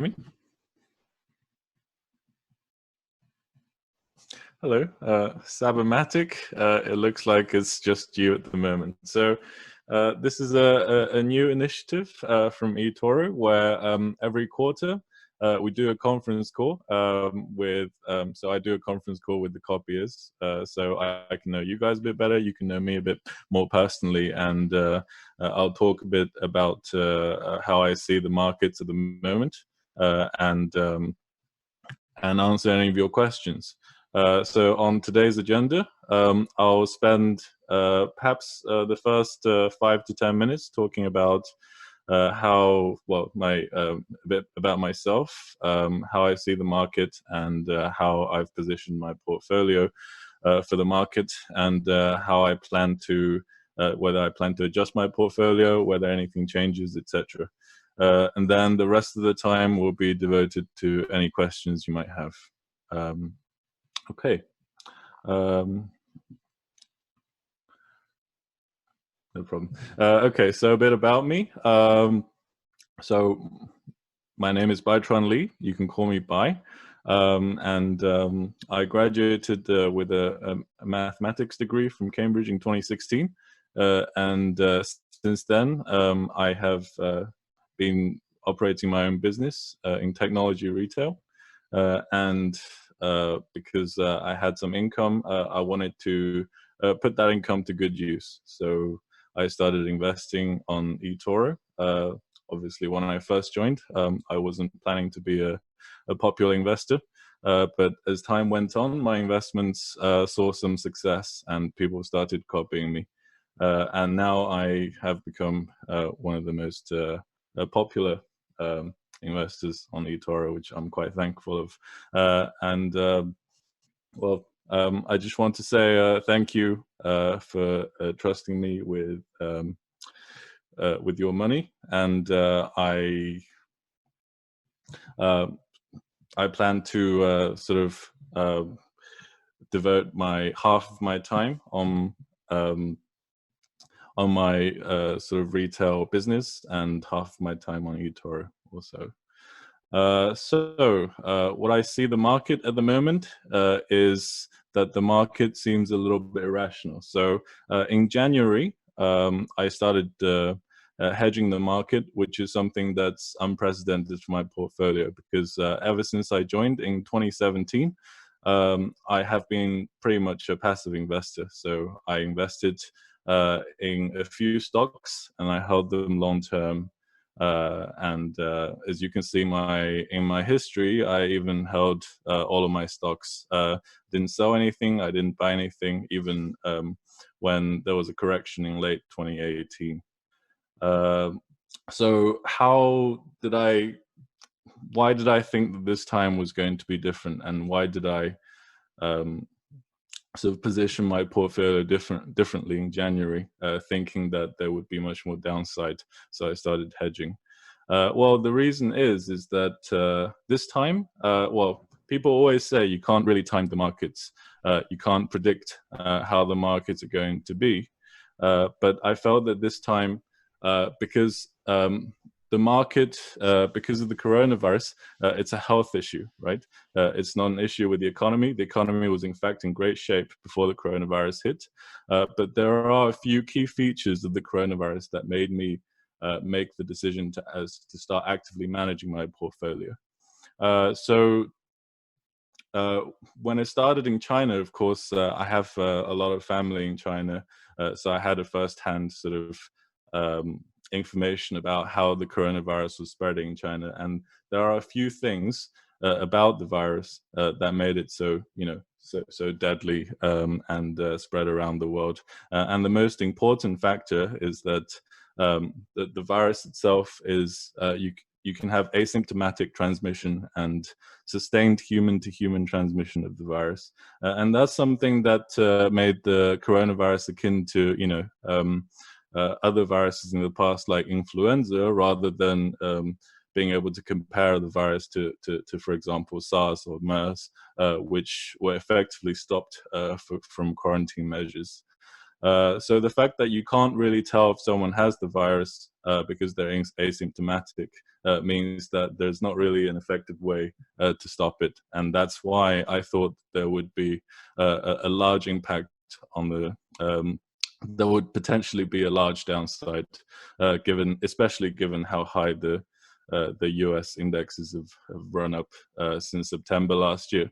me? Hello, Sabermatic. It looks like it's just you at the moment. So this is a new initiative from eToro where every quarter we do a conference call so I do a conference call with the copyists, so I can know you guys a bit better, you can know me a bit more personally, and I'll talk a bit about how I see the markets at the moment, and answer any of your questions. So on today's agenda, I'll spend perhaps the first 5 to 10 minutes talking about a bit about myself, how I see the market, and how I've positioned my portfolio for the market, and how I plan to, whether I plan to adjust my portfolio, whether anything changes, etc. And then the rest of the time will be devoted to any questions you might have. Okay. No problem. Okay, so a bit about me. So my name is Baitran Lee. You can call me Bai. I graduated with a mathematics degree from Cambridge in 2016. Since then, I have been operating my own business in technology retail. Because I had some income, I wanted to put that income to good use. So I started investing on eToro. Obviously, when I first joined, I wasn't planning to be a popular investor. But as time went on, my investments saw some success and people started copying me. And now I have become one of the most popular investors on eToro, which I'm quite thankful of. I just want to say thank you for trusting me with your money, and I plan to sort of devote half of my time on my sort of retail business and half of my time on eToro also. What I see the market at the moment is that the market seems a little bit irrational. So in January, I started hedging the market, which is something that's unprecedented for my portfolio, because ever since I joined in 2017, I have been pretty much a passive investor. So I invested in a few stocks and I held them long term. As you can see in my history, I even held all of my stocks. Didn't sell anything, I didn't buy anything, even when there was a correction in late 2018. So why did I think that this time was going to be different, and why did I sort of position my portfolio differently in January, thinking that there would be much more downside? So I started hedging. Well, the reason is that this time, people always say you can't really time the markets. You can't predict how the markets are going to be. But I felt that this time, because the market, because of the coronavirus, it's a health issue, right? It's not an issue with the economy. The economy was in fact in great shape before the coronavirus hit. But there are a few key features of the coronavirus that made me make the decision to start actively managing my portfolio. When I started in China, of course, I have a lot of family in China, so I had a first-hand sort of information about how the coronavirus was spreading in China, and there are a few things about the virus that made it so deadly and spread around the world. And the most important factor is that the virus itself is you can have asymptomatic transmission and sustained human-to-human transmission of the virus, and that's something that made the coronavirus akin to other viruses in the past, like influenza, rather than being able to compare the virus to for example, SARS or MERS, which were effectively stopped from quarantine measures. So the fact that you can't really tell if someone has the virus because they're asymptomatic, means that there's not really an effective way to stop it. And that's why I thought there would be a large impact on the there would potentially be a large downside, especially given how high the US indexes have run up since September last year.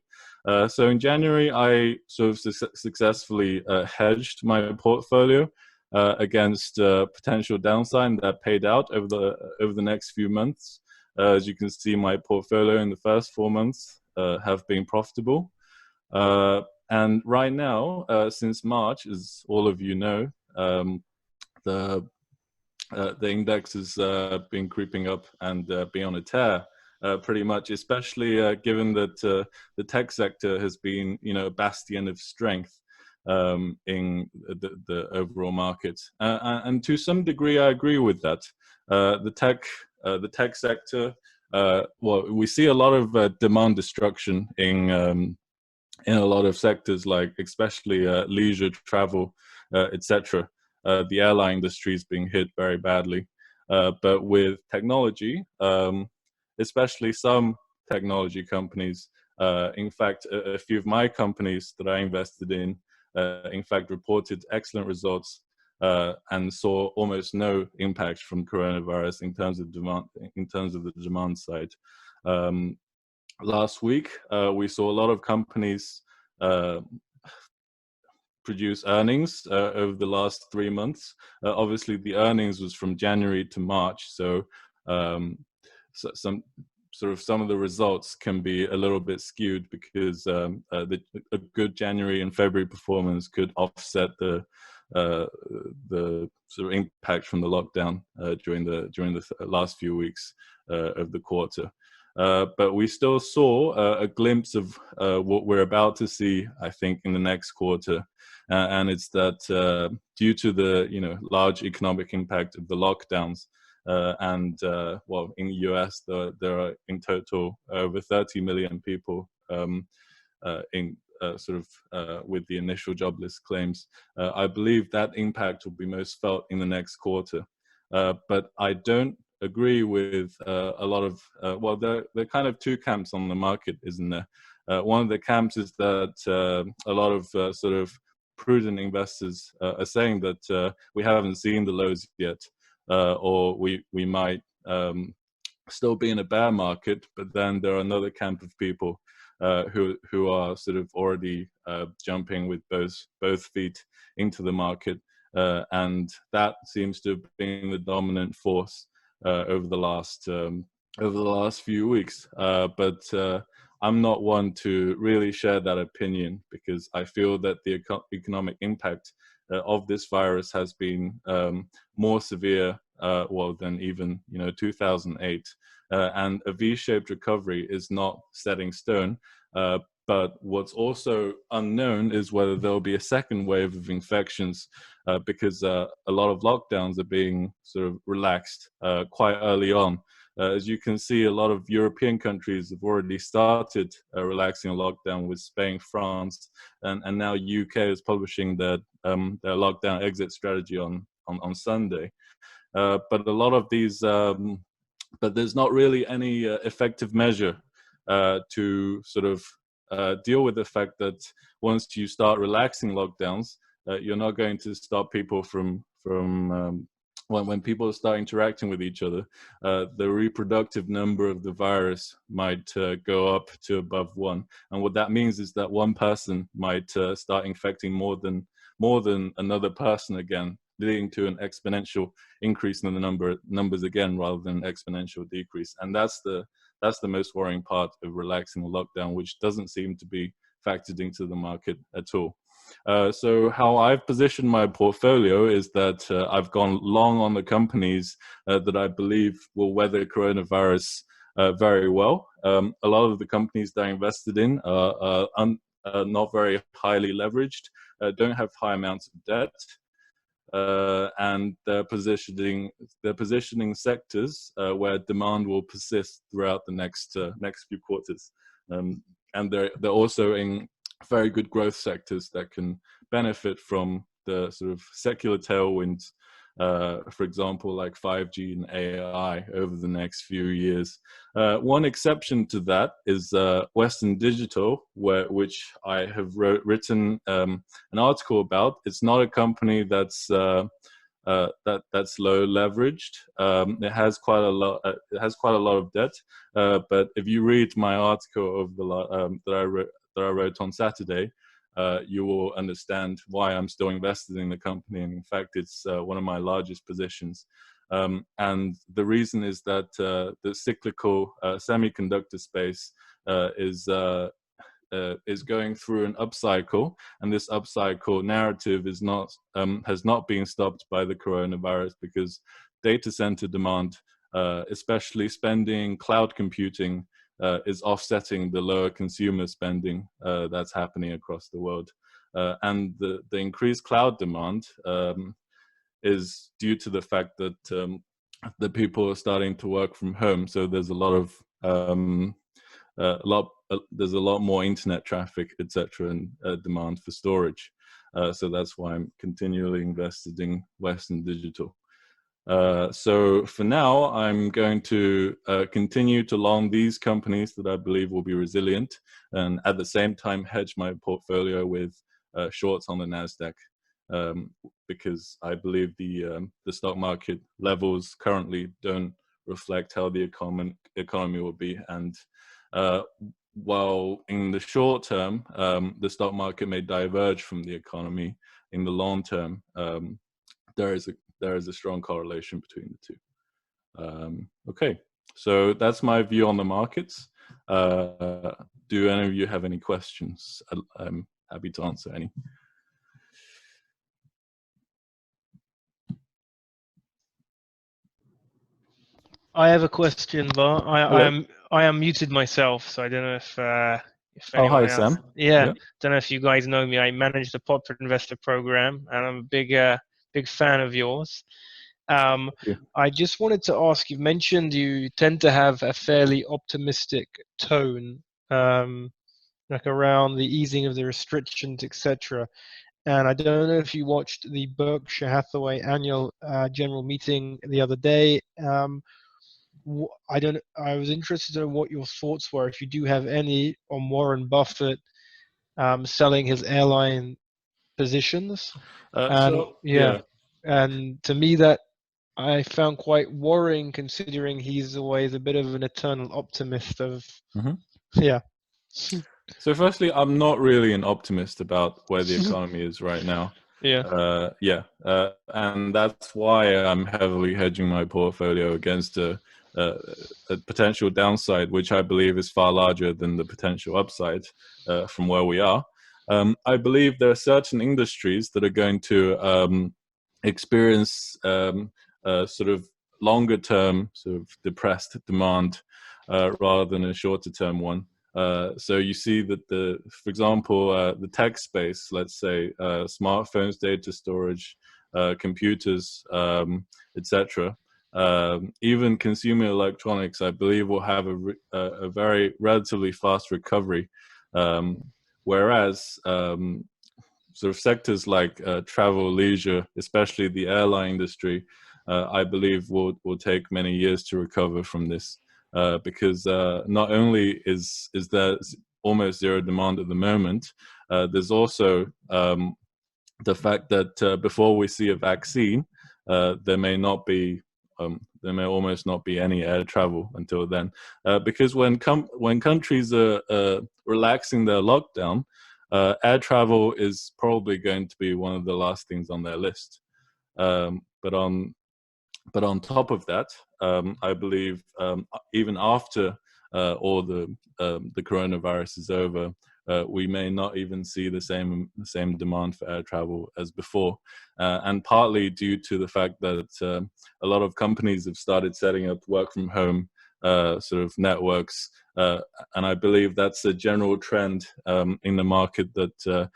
So in January, I sort of successfully hedged my portfolio against potential downside that paid out over the next few months. As you can see, my portfolio in the first 4 months have been profitable. And right now, since March, as all of you know, the index has been creeping up and been on a tear, pretty much, especially given that the tech sector has been, a bastion of strength in the overall market. And to some degree, I agree with that. The tech sector, well, we see a lot of demand destruction in a lot of sectors, like especially leisure, travel, etc. The airline industry is being hit very badly. But with technology, especially some technology companies, in fact, a few of my companies that I invested in fact, reported excellent results and saw almost no impact from coronavirus in terms of demand, in terms of the demand side. Last week, we saw a lot of companies produce earnings over the last 3 months. Obviously, the earnings was from January to March, so some of the results can be a little bit skewed because a good January and February performance could offset the sort of impact from the lockdown during the last few weeks of the quarter. But we still saw a glimpse of what we're about to see, I think, in the next quarter, and it's that due to the large economic impact of the lockdowns, and well, in the US, there are in total over 30 million people with the initial jobless claims. I believe that impact will be most felt in the next quarter. But I don't agree with a lot of, well, there are kind of two camps on the market, isn't there? One of the camps is that a lot of sort of prudent investors are saying that we haven't seen the lows yet, or we might still be in a bear market. But then there are another camp of people who are sort of already jumping with both feet into the market, and that seems to have been the dominant force over the last few weeks. But I'm not one to really share that opinion, because I feel that the economic impact of this virus has been more severe, well, than even 2008, and a V-shaped recovery is not set in stone. But what's also unknown is whether there'll be a second wave of infections, because a lot of lockdowns are being sort of relaxed quite early on. As you can see, a lot of European countries have already started relaxing a lockdown, with Spain, France, and now UK is publishing their lockdown exit strategy on Sunday. But a lot of these, but there's not really any effective measure to sort of deal with the fact that once you start relaxing lockdowns, you're not going to stop people from when people start interacting with each other, the reproductive number of the virus might go up to above 1. And what that means is that one person might start infecting more than another person again, leading to an exponential increase in the numbers again, rather than an exponential decrease. And that's the most worrying part of relaxing the lockdown, which doesn't seem to be factored into the market at all. So how I've positioned my portfolio is that I've gone long on the companies that I believe will weather coronavirus very well. A lot of the companies that I invested in are not very highly leveraged, don't have high amounts of debt, and they're positioning sectors where demand will persist throughout the next few quarters, and they're also in very good growth sectors that can benefit from the sort of secular tailwinds for example, like 5G and AI over the next few years. One exception to that is Western Digital, which I have written an article about. It's not a company that's that's low leveraged. It has quite a lot. It has quite a lot of debt. But if you read my article of that I wrote on Saturday, you will understand why I'm still invested in the company. And in fact, it's one of my largest positions. And the reason is that the cyclical semiconductor space is going through an upcycle, and this upcycle narrative is not has not been stopped by the coronavirus, because data center demand, especially spending cloud computing, is offsetting the lower consumer spending that's happening across the world. And the increased cloud demand is due to the fact that the people are starting to work from home. So there's a lot of there's a lot more internet traffic, etc., and demand for storage. So that's why I'm continually invested in Western Digital. So for now, I'm going to continue to long these companies that I believe will be resilient, and at the same time hedge my portfolio with shorts on the Nasdaq, because I believe the stock market levels currently don't reflect how the economy will be. And while in the short term, the stock market may diverge from the economy, in the long term, there is a strong correlation between the two. Okay, so that's my view on the markets. Do any of you have any questions? I'm happy to answer any. I have a question, but I am muted myself, so I don't know if anyone hi, else. Sam. Yeah, don't know if you guys know me. I manage the Popular Investor Program, and I'm a big fan of yours. I just wanted to ask, you mentioned you tend to have a fairly optimistic tone, like around the easing of the restrictions, etc. And I don't know if you watched the Berkshire Hathaway annual general meeting the other day. I was interested in what your thoughts were, if you do have any, on Warren Buffett selling his airline positions. And and to me, that I found quite worrying, considering he's always a bit of an eternal optimist of So firstly, I'm not really an optimist about where the economy is right now. And that's why I'm heavily hedging my portfolio against a potential downside, which I believe is far larger than the potential upside from where we are. I believe there are certain industries that are going to experience sort of longer term, sort of depressed demand rather than a shorter term one. So you see that for example, the tech space, let's say smartphones, data storage, computers, etc. Even consumer electronics, I believe, will have a very relatively fast recovery, whereas sort of sectors like travel, leisure, especially the airline industry, I believe will take many years to recover from this. Because not only is there almost zero demand at the moment, there's also the fact that before we see a vaccine, there may almost not be any air travel until then. Because when countries are relaxing their lockdown, air travel is probably going to be one of the last things on their list. But on top of that, I believe even after all the coronavirus is over, we may not even see the same demand for air travel as before, and partly due to the fact that a lot of companies have started setting up work from home sort of networks, and I believe that's a general trend in the market, that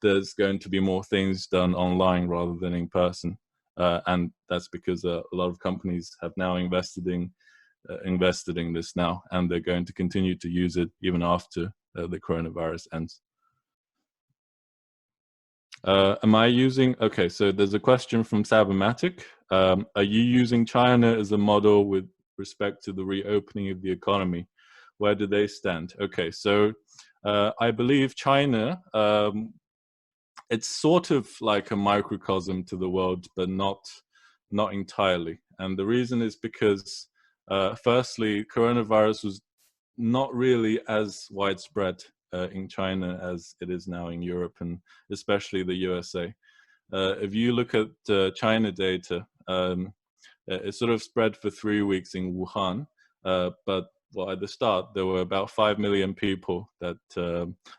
there's going to be more things done online rather than in person. And that's because a lot of companies have now invested in this now, and they're going to continue to use it even after the coronavirus ends. Am I using? Okay, so there's a question from Sabermatic. Are you using China as a model with respect to the reopening of the economy? Where do they stand? Okay, so I believe China. It's sort of like a microcosm to the world, but not entirely. And the reason is because, firstly, coronavirus was not really as widespread in China as it is now in Europe and especially the USA. If you look at China data, it sort of spread for 3 weeks in Wuhan, but well, at the start there were about 5 million people that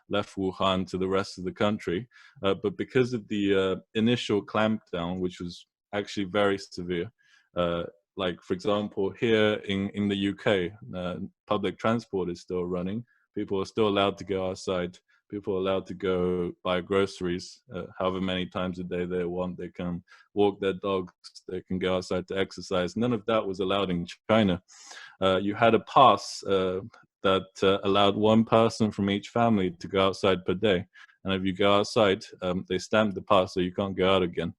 left Wuhan to the rest of the country. But because of the initial clampdown, which was actually very severe, like for example, here in the UK, public transport is still running. People are still allowed to go outside. People are allowed to go buy groceries however many times a day they want. They can walk their dogs. They can go outside to exercise. None of that was allowed in China. You had a pass that allowed one person from each family to go outside per day. And if you go outside, they stamp the pass so you can't go out again.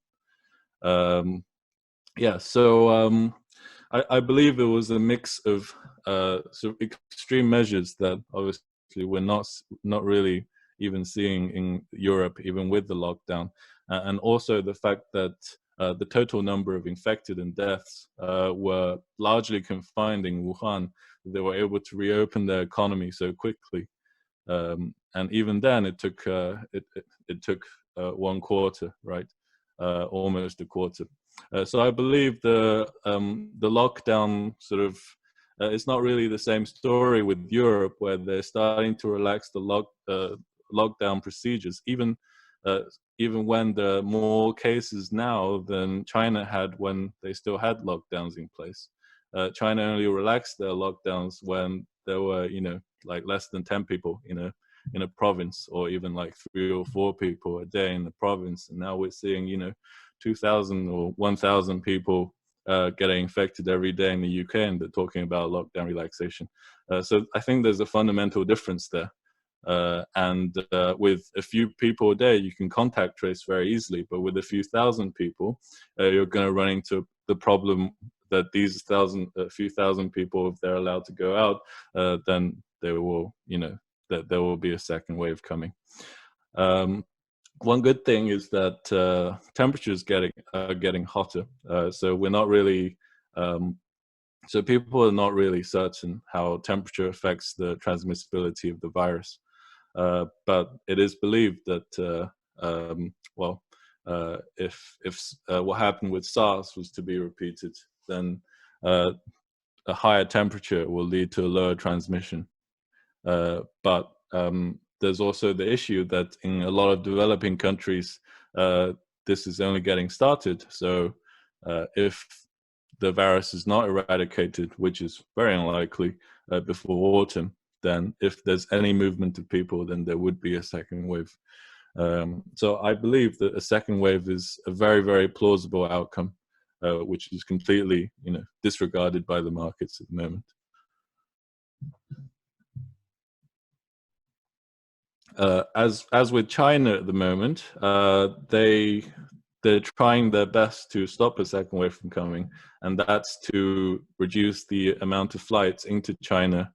Yeah, so I believe it was a mix of sort of extreme measures that obviously we're not really even seeing in Europe, even with the lockdown, and also the fact that the total number of infected and deaths were largely confined in Wuhan. They were able to reopen their economy so quickly, and even then, it took it took 1 quarter, right? Almost a quarter. So I believe the lockdown sort of it's not really the same story with Europe, where they're starting to relax the lockdown procedures, uh, even when there are more cases now than China had when they still had lockdowns in place. China only relaxed their lockdowns when there were, like less than 10 people, in a province, or even like 3 or 4 people a day in the province. And now we're seeing, 2,000 or 1,000 people getting infected every day in the UK, and they're talking about lockdown relaxation. So I think there's a fundamental difference there. And with a few people a day, you can contact trace very easily. But with a few thousand people, you're going to run into the problem that these few thousand people, if they're allowed to go out, then they will, that there will be a second wave coming. One good thing is that temperatures getting hotter, so we're not really. So people are not really certain how temperature affects the transmissibility of the virus, but it is believed that if what happened with SARS was to be repeated, then a higher temperature will lead to a lower transmission. But there's also the issue that in a lot of developing countries, this is only getting started. So if the virus is not eradicated, which is very unlikely before autumn, then if there's any movement of people, then there would be a second wave. So I believe that a second wave is a very, very plausible outcome, which is completely, disregarded by the markets at the moment. As with China at the moment, they're trying their best to stop a second wave from coming, and that's to reduce the amount of flights into China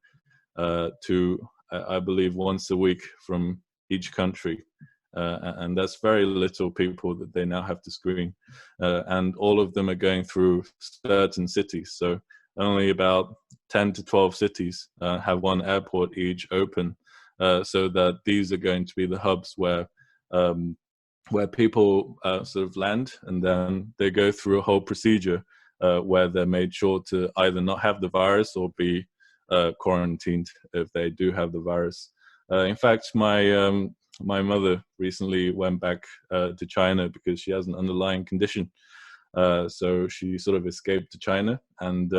to, I believe, once a week from each country. And that's very little people that they now have to screen. And all of them are going through certain cities. So only about 10 to 12 cities have one airport each open. So that these are going to be the hubs where people sort of land, and then they go through a whole procedure where they're made sure to either not have the virus or be quarantined if they do have the virus. In fact, my mother recently went back to China because she has an underlying condition. So she sort of escaped to China, and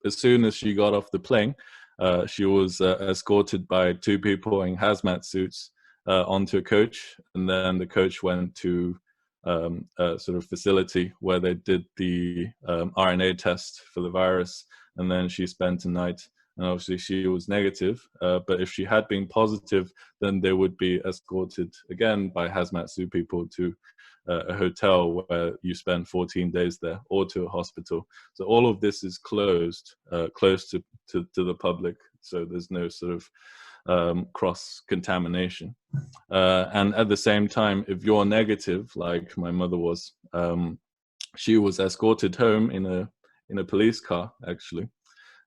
as soon as she got off the plane, she was escorted by 2 people in hazmat suits onto a coach, and then the coach went to a sort of facility where they did the RNA test for the virus, and then she spent a night and obviously she was negative. But if she had been positive, then they would be escorted again by hazmat suit people to a hotel where you spend 14 days there, or to a hospital. So all of this is closed, close to the public. So there's no sort of cross contamination. And at the same time, if you're negative, like my mother was, she was escorted home in a police car, actually,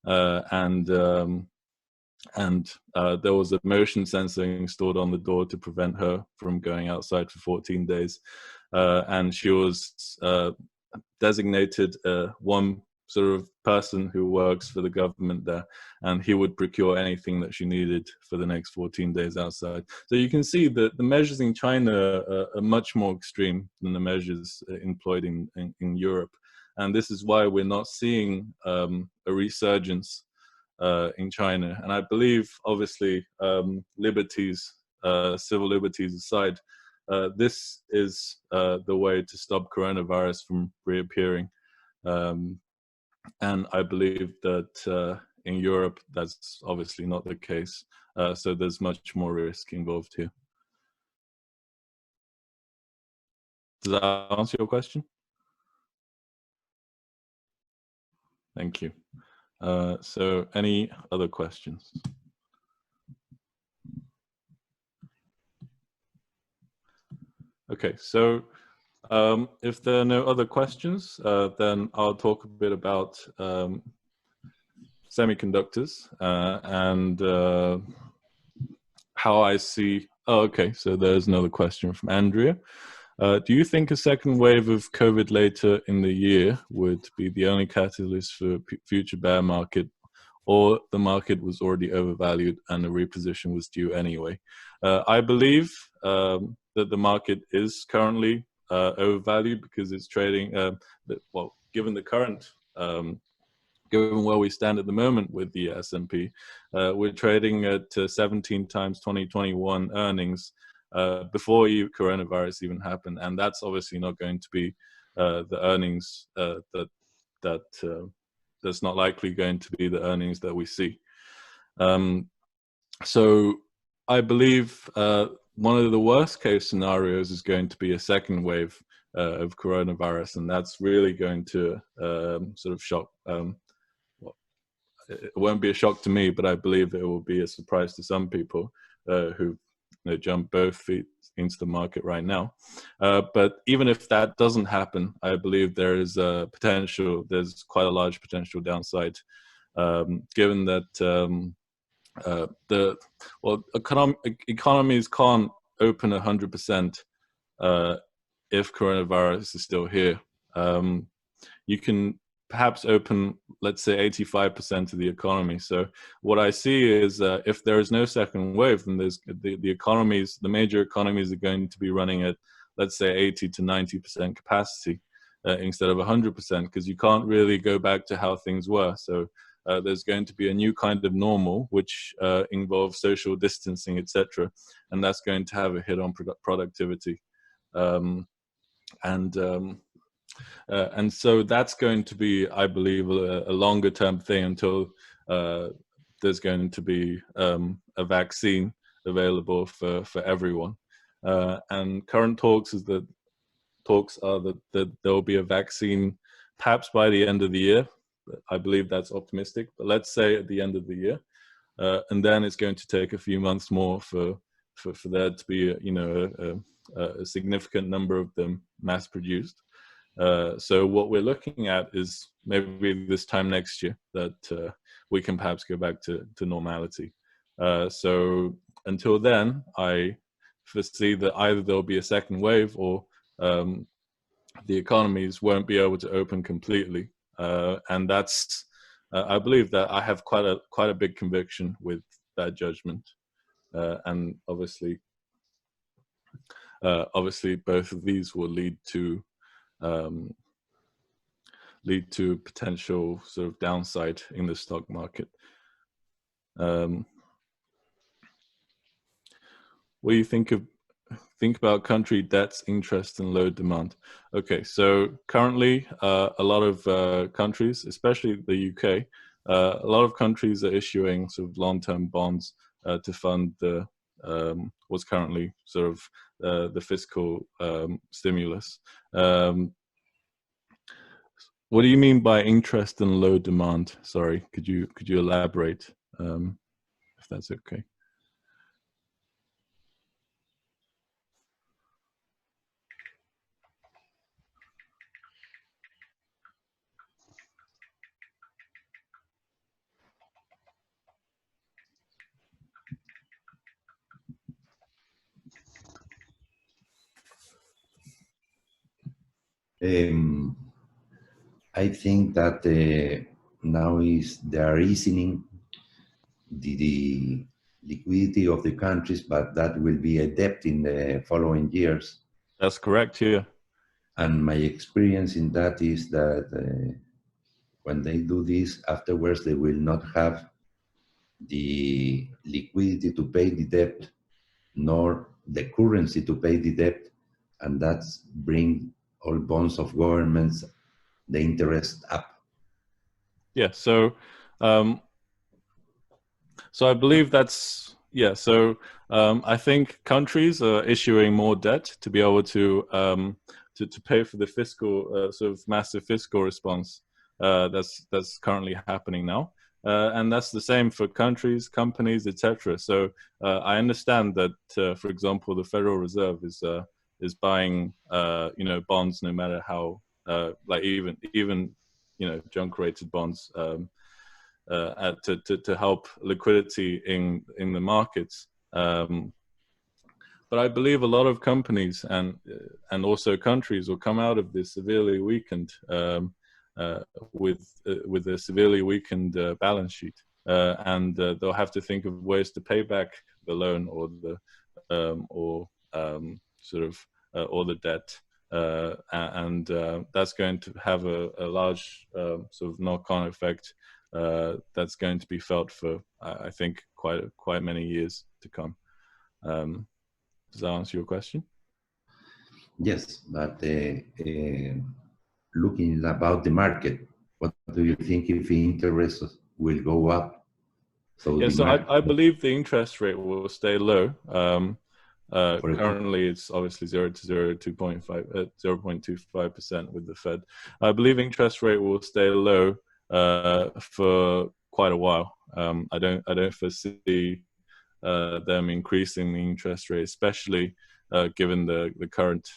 and there was a motion sensor installed on the door to prevent her from going outside for 14 days. And she was designated one sort of person who works for the government there, and he would procure anything that she needed for the next 14 days outside. So you can see that the measures in China are much more extreme than the measures employed in Europe. And this is why we're not seeing a resurgence in China. And I believe, obviously, liberties, civil liberties aside, this is the way to stop coronavirus from reappearing. And I believe that in Europe, that's obviously not the case. So there's much more risk involved here. Does that answer your question? Thank you. So any other questions? Okay, so if there are no other questions, then I'll talk a bit about semiconductors and how I see. Oh, okay, so there's another question from Andrea. Do you think a second wave of COVID later in the year would be the only catalyst for future bear market, or the market was already overvalued and a reposition was due anyway? I believe that the market is currently overvalued because it's trading, well, given the current, given where we stand at the moment with the S&P, we're trading at 17 times 2021 earnings before coronavirus even happened. And that's obviously not going to be the earnings that's not likely going to be the earnings that we see. So I believe one of the worst case scenarios is going to be a second wave of coronavirus, and that's really going to sort of shock. Well, it won't be a shock to me, but I believe it will be a surprise to some people who jump both feet into the market right now. But even if that doesn't happen, I believe there is a potential. There's quite a large potential downside, given that economies can't open 100% if coronavirus is still here. You can perhaps open, let's say, 85% of the economy. So what I see is if there is no second wave, then there's the economies, the major economies are going to be running at, let's say, 80 to 90% capacity instead of 100%, because you can't really go back to how things were. So there's going to be a new kind of normal, which involves social distancing, etc., and that's going to have a hit on productivity. And so that's going to be, I believe, a longer term thing until there's going to be a vaccine available for everyone. And current talks are that there will be a vaccine perhaps by the end of the year. I believe that's optimistic, but let's say at the end of the year, and then it's going to take a few months more for there to be a significant number of them mass produced. So what we're looking at is maybe this time next year that we can perhaps go back to normality. So until then, I foresee that either there'll be a second wave or the economies won't be able to open completely. And that's, I believe that I have quite a big conviction with that judgment. And obviously both of these will lead to potential sort of downside in the stock market. What do you think about country debts, interest, and low demand? Okay, so currently a lot of countries, especially the UK, a lot of countries are issuing sort of long-term bonds to fund the what's currently sort of the fiscal stimulus. What do you mean by interest and low demand? Sorry, could you elaborate, if that's okay? I think that now they are easing the liquidity of the countries, but that will be a debt in the following years. That's correct, yeah. And my experience in that is that when they do this, afterwards they will not have the liquidity to pay the debt, nor the currency to pay the debt, and that's bring all bonds of governments, the interest up. Yeah, so so I believe that's, yeah, so I think countries are issuing more debt to be able to pay for the fiscal sort of massive fiscal response that's currently happening now, and that's the same for countries, companies, etc. So I understand that, for example, the Federal Reserve is buying bonds, no matter how like even junk rated bonds. To help liquidity in the markets. But I believe a lot of companies and also countries will come out of this severely weakened with a severely weakened balance sheet, and they'll have to think of ways to pay back the loan or the or the debt. And that's going to have a large sort of knock-on effect that's going to be felt for, I think, quite many years to come. Does that answer your question? Yes, but looking about the market, what do you think if interest will go up? So yeah, so I believe the interest rate will stay low. Currently, it's obviously 0 to 0.25% with the Fed. I believe interest rate will stay low for quite a while. I don't foresee them increasing the interest rate, especially given the current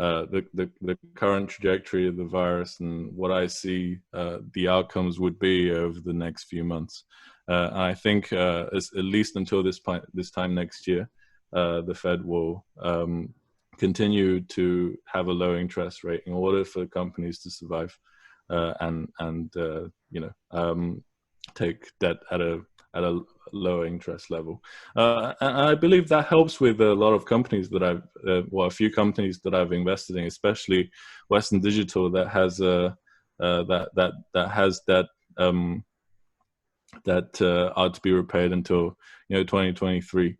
the current trajectory of the virus and what I see the outcomes would be over the next few months. I think at least until this time next year, the Fed will continue to have a low interest rate in order for companies to survive and take debt at a lower interest level. And I believe that helps with a lot of companies that a few companies that I've invested in, especially Western Digital, that has that are to be repaid until 2023,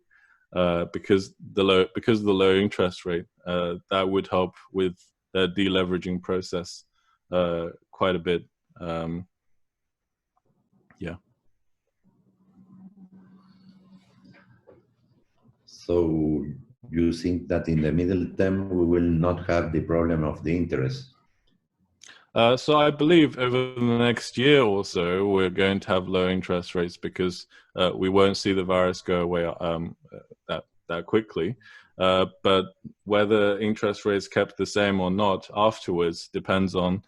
because the low interest rate that would help with the deleveraging process quite a bit. Yeah. So you think that in the middle term we will not have the problem of the interest? So I believe over the next year or so, we're going to have low interest rates because we won't see the virus go away that quickly. But whether interest rates kept the same or not afterwards depends on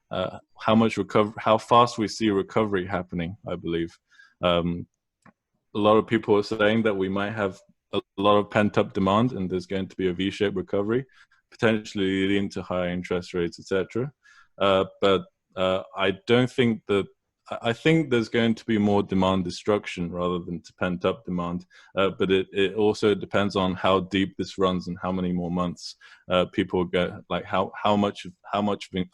how fast we see recovery happening. I believe a lot of people are saying that we might have a lot of pent-up demand and there's going to be a V-shaped recovery, potentially leading to higher interest rates, etc. But I don't think that. I think there's going to be more demand destruction rather than pent-up demand. But it also depends on how deep this runs and how many more months people get. Like how much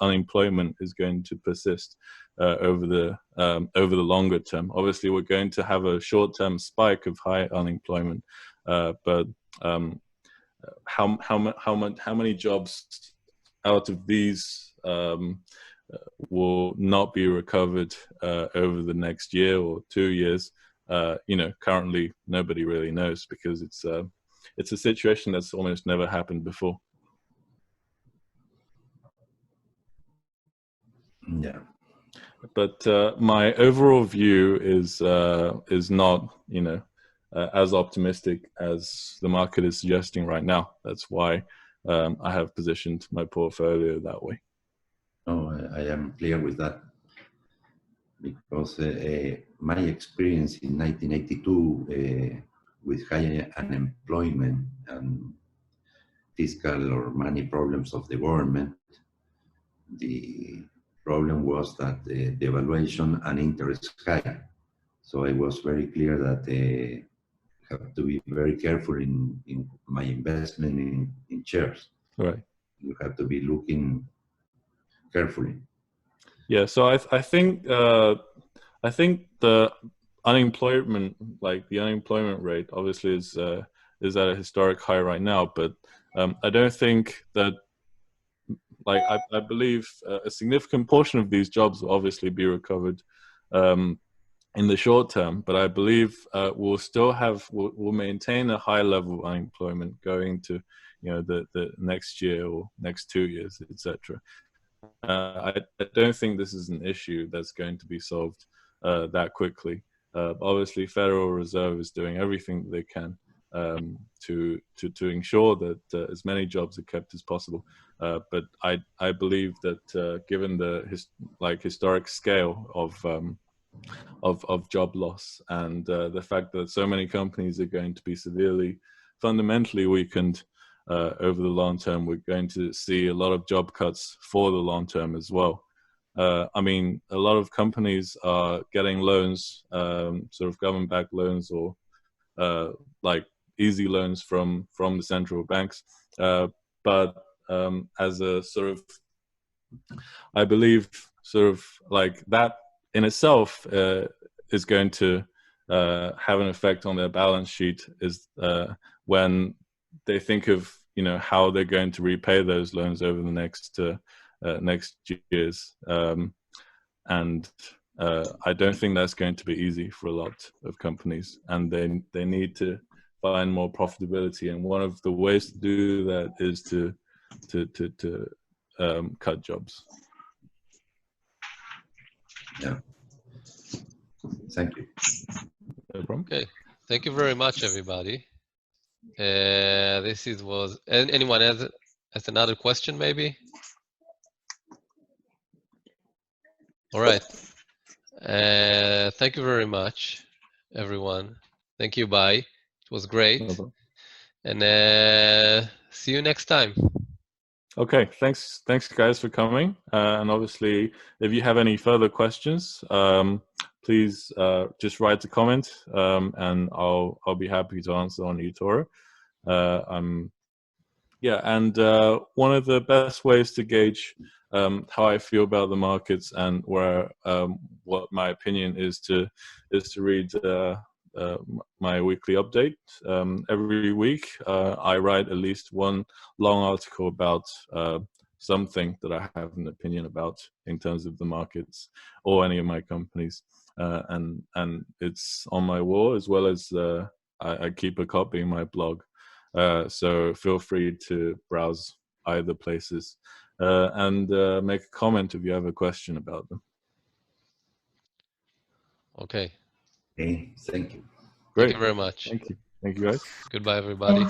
unemployment is going to persist over the longer term. Obviously, we're going to have a short-term spike of high unemployment, but how many jobs out of these will not be recovered over the next year or 2 years, currently nobody really knows, because it's a situation that's almost never happened before. Yeah. But my overall view is not, as optimistic as the market is suggesting right now. That's why I have positioned my portfolio that way. No, I am clear with that, because my experience in 1982 with high unemployment and fiscal or money problems of the government, the problem was that the devaluation and interest high. So I was very clear that I have to be very careful in my investment in shares. Right. You have to be looking carefully. Yeah. So I think the unemployment, like the unemployment rate, obviously is at a historic high right now. But I don't think that, like, I believe a significant portion of these jobs will obviously be recovered in the short term. But I believe we'll maintain a high level of unemployment going to, the next year or next 2 years, etc. I don't think this is an issue that's going to be solved that quickly. Obviously, Federal Reserve is doing everything they can to ensure that as many jobs are kept as possible. But I believe that given the historic scale of job loss, and the fact that so many companies are going to be fundamentally weakened over the long term, we're going to see a lot of job cuts for the long term as well. I mean, a lot of companies are getting loans, sort of government-backed loans, or like easy loans from the central banks. But as a sort of, I believe, sort of like that in itself is going to have an effect on their balance sheet, is when they think of, how they're going to repay those loans over the next years. And I don't think that's going to be easy for a lot of companies, and they need to find more profitability. And one of the ways to do that is to cut jobs. Yeah. Thank you. No problem. Okay. Thank you very much, everybody. Was anyone has another question, maybe? All right. Thank you very much, everyone. Thank you. Bye. It was great. No problem. And see you next time. Okay, thanks guys for coming. And obviously, if you have any further questions, please just write a comment, and I'll be happy to answer on eToro. Yeah, and one of the best ways to gauge how I feel about the markets and what my opinion is to read my weekly update. Every week, I write at least one long article about something that I have an opinion about in terms of the markets or any of my companies, and it's on my wall, as well as I keep a copy in my blog. So feel free to browse either places and make a comment if you have a question about them. Okay. Okay, thank you. Great. Thank you very much. Thank you. Thank you, guys. Goodbye, everybody.